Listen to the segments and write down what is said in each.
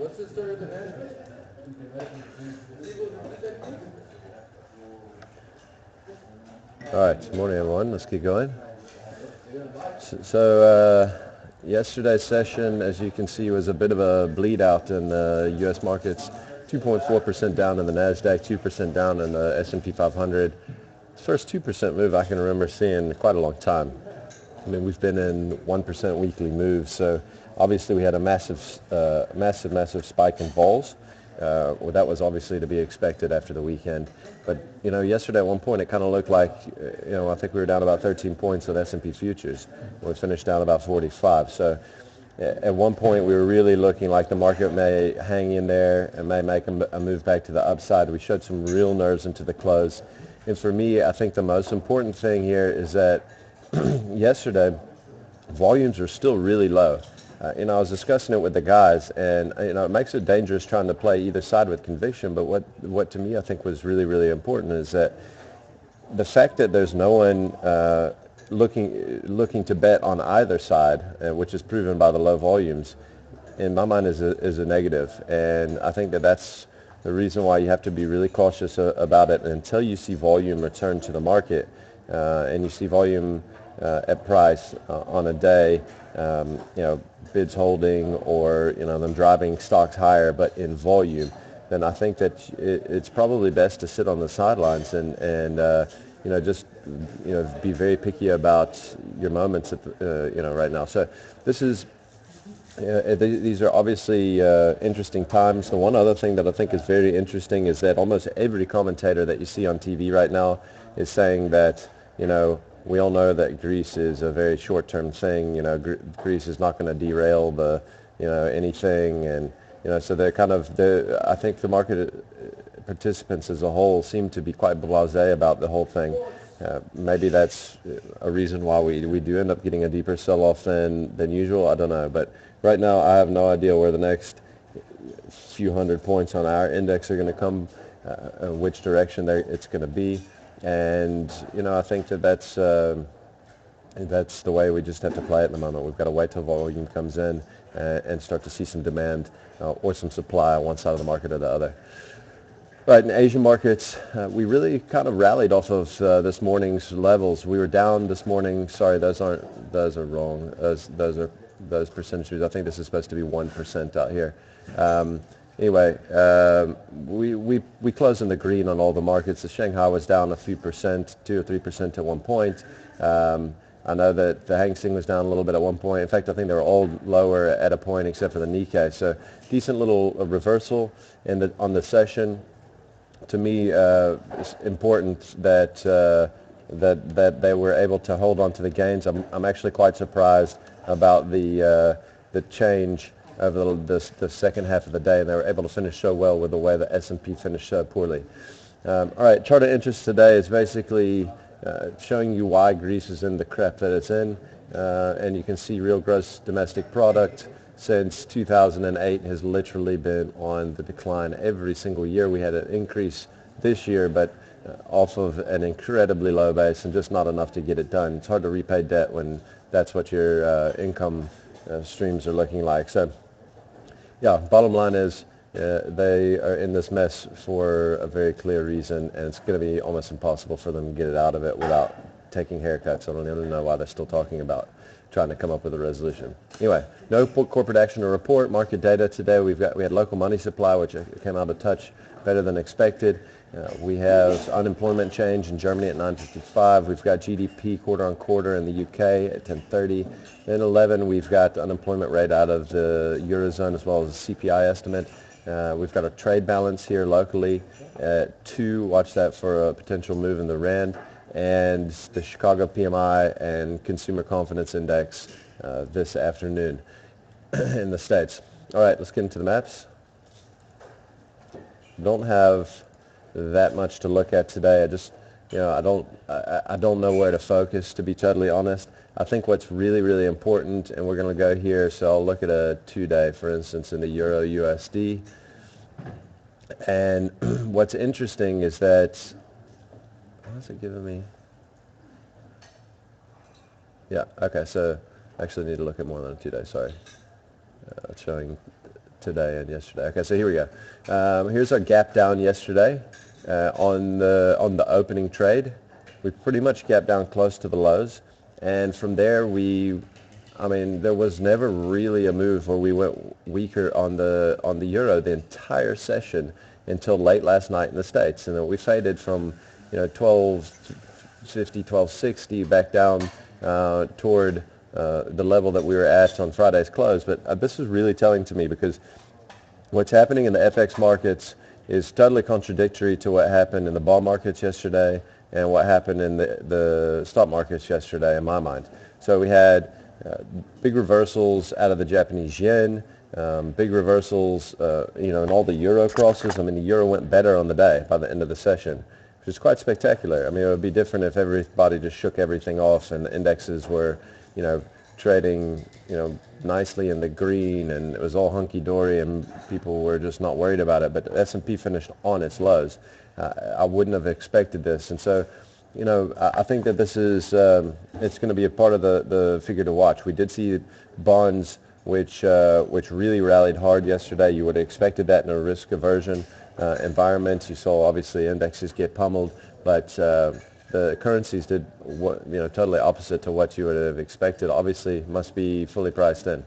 What's the story of the Nasdaq? All right, morning everyone. Let's keep going. So, yesterday's session, as you can see, was a bit of a bleed out in the U.S. markets. 2.4% down in the Nasdaq, 2% down in the S&P 500. First 2% move I can remember seeing in quite a long time. I mean, we've been in 1% weekly moves, so obviously we had a massive spike in vols. Well, that was obviously to be expected after the weekend. But, yesterday at one point it kind of looked like, I think we were down about 13 points on S&P futures. We finished down about 45. So at one point we were really looking like the market may hang in there and may make a move back to the upside. We showed some real nerves into the close. And for me, I think the most important thing here is that yesterday volumes are still really low. I was discussing it with the guys, and it makes it dangerous trying to play either side with conviction. But what to me I think was really important is that the fact that there's no one looking to bet on either side, which is proven by the low volumes, in my mind is a negative. And I think that's the reason why you have to be really cautious about it until you see volume return to the market, and you see volume at price on a day, bids holding or them driving stocks higher, but in volume, then I think that it's probably best to sit on the sidelines and just be very picky about your moments right now. So this is. These are obviously interesting times. The one other thing that I think is very interesting is that almost every commentator that you see on TV right now is saying that, we all know that Greece is a very short-term thing. Greece is not going to derail anything, and so they're I think the market participants as a whole seem to be quite blasé about the whole thing. Maybe that's a reason why we do end up getting a deeper sell-off than usual. I don't know, but right now I have no idea where the next few hundred points on our index are going to come, which direction it's going to be. And I think that's the way we just have to play it at the moment. We've got to wait till volume comes in and start to see some demand or some supply on one side of the market or the other. Right, in Asian markets, we really kind of rallied off of this morning's levels. We were down this morning. Sorry, those are wrong. Those percentages. I think this is supposed to be 1% out here. Anyway, we closed in the green on all the markets. The Shanghai was down a few percent, 2 or 3% at one point. I know that the Hang Seng was down a little bit at one point. In fact, I think they were all lower at a point except for the Nikkei. So decent little reversal on the session. To me, it's important that they were able to hold on to the gains. I'm actually quite surprised about the change over the second half of the day, and they were able to finish so well with the way the S&P finished so poorly. All right, chart of interest today is basically showing you why Greece is in the crap that it's in, and you can see real gross domestic product since 2008 has literally been on the decline every single year. We had an increase this year, but off of an incredibly low base and just not enough to get it done. It's hard to repay debt when that's what your income streams are looking like. So, yeah, bottom line is they are in this mess for a very clear reason, and it's going to be almost impossible for them to get it out of it without taking haircuts. I don't even know why they're still talking about trying to come up with a resolution. Anyway, no corporate action to report. Market data today, we had local money supply, which came out a touch better than expected. We have unemployment change in Germany at 9.55. We've got GDP quarter on quarter in the UK at 10.30. Then 11, we've got the unemployment rate out of the Eurozone as well as the CPI estimate. We've got a trade balance here locally at 2. Watch that for a potential move in the rand. And the Chicago PMI and Consumer Confidence Index this afternoon in the States. All right, let's get into the maps. Don't have that much to look at today. I don't know where to focus, to be totally honest. I think what's really important, and we're going to go here, so I'll look at a 2-day, for instance, in the Euro USD. And what's interesting is that, what is it giving me? Yeah, okay, so I actually need to look at more than a 2-day, sorry. It's showing today and yesterday. Okay, so here we go. Here's our gap down yesterday on the opening trade. We pretty much gapped down close to the lows, and from there there was never really a move where we went weaker on the euro the entire session until late last night in the States, and then we faded from 1250, 1260 back down toward the level that we were at on Friday's close. But this is really telling to me, because what's happening in the FX markets is totally contradictory to what happened in the bond markets yesterday and what happened in the stock markets yesterday, in my mind. So we had big reversals out of the Japanese yen, big reversals, in all the euro crosses. I mean, the euro went better on the day by the end of the session, which is quite spectacular. I mean, it would be different if everybody just shook everything off and the indexes were, trading, nicely in the green, and it was all hunky-dory and people were just not worried about it. But S&P finished on its lows. I wouldn't have expected this. And so, I think that this is, it's going to be a part of the figure to watch. We did see bonds which really rallied hard yesterday. You would have expected that in a risk aversion environment. You saw obviously indexes get pummeled, but the currencies did totally opposite to what you would have expected. Obviously, must be fully priced in.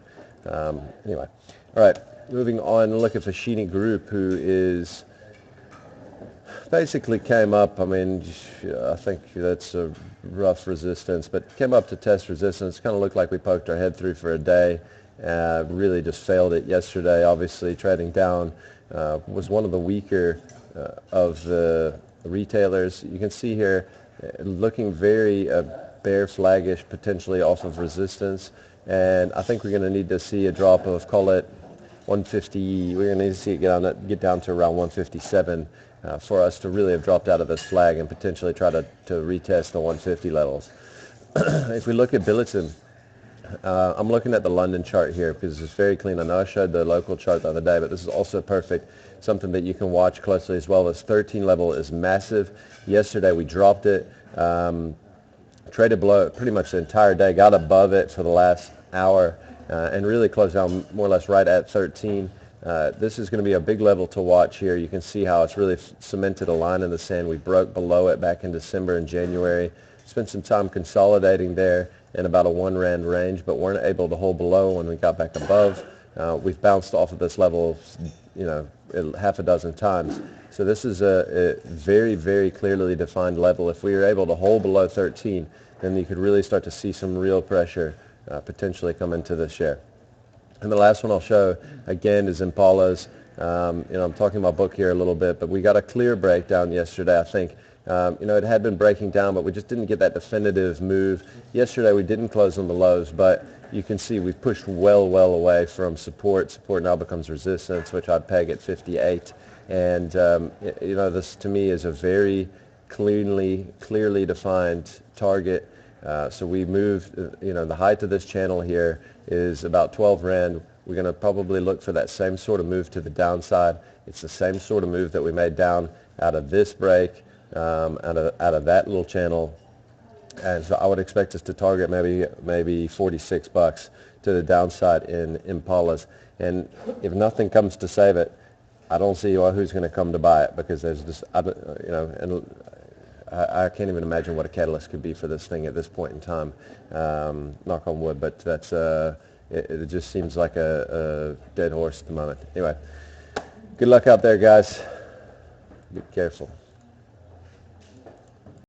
Anyway, all right, moving on. Look at Foschini Group, who is basically came up. I mean, I think that's a rough resistance, but came up to test resistance. Kind of looked like we poked our head through for a day. Really just failed it yesterday. Obviously, trading down, was one of the weaker of the retailers. You can see here, looking very bear flaggish, potentially off of resistance. And I think we're going to need to see a drop of, call it 150. We're going to need to see it get down to around 157 for us to really have dropped out of this flag and potentially try to retest the 150 levels. If we look at Billiton, I'm looking at the London chart here because it's very clean. I know I showed the local chart the other day, but this is also perfect. Something that you can watch closely as well. This 13 level is massive. Yesterday we dropped it, traded below it pretty much the entire day, got above it for the last hour, and really closed down more or less right at 13. This is going to be a big level to watch here. You can see how it's really cemented a line in the sand. We broke below it back in December and January. Spent some time consolidating there in about a 1 rand range, but weren't able to hold below when we got back above. We've bounced off of this level, half a dozen times. So this is a very, very clearly defined level. If we were able to hold below 13, then you could really start to see some real pressure potentially come into the share. And the last one I'll show, again, is Impala's. I'm talking about book here a little bit, but we got a clear breakdown yesterday, I think. It had been breaking down, but we just didn't get that definitive move. Yesterday we didn't close on the lows, but you can see we've pushed well away from support. Support now becomes resistance, which I'd peg at 58. And, this to me is a very clearly defined target. So we moved, the height of this channel here is about 12 Rand. We're going to probably look for that same sort of move to the downside. It's the same sort of move that we made down out of this break, out of that little channel. And so I would expect us to target maybe $46 to the downside in Impalas. And if nothing comes to save it, I don't see who's going to come to buy it, because there's just, and I can't even imagine what a catalyst could be for this thing at this point in time. Knock on wood, but that's it just seems like a dead horse at the moment. Anyway, good luck out there, guys. Be careful.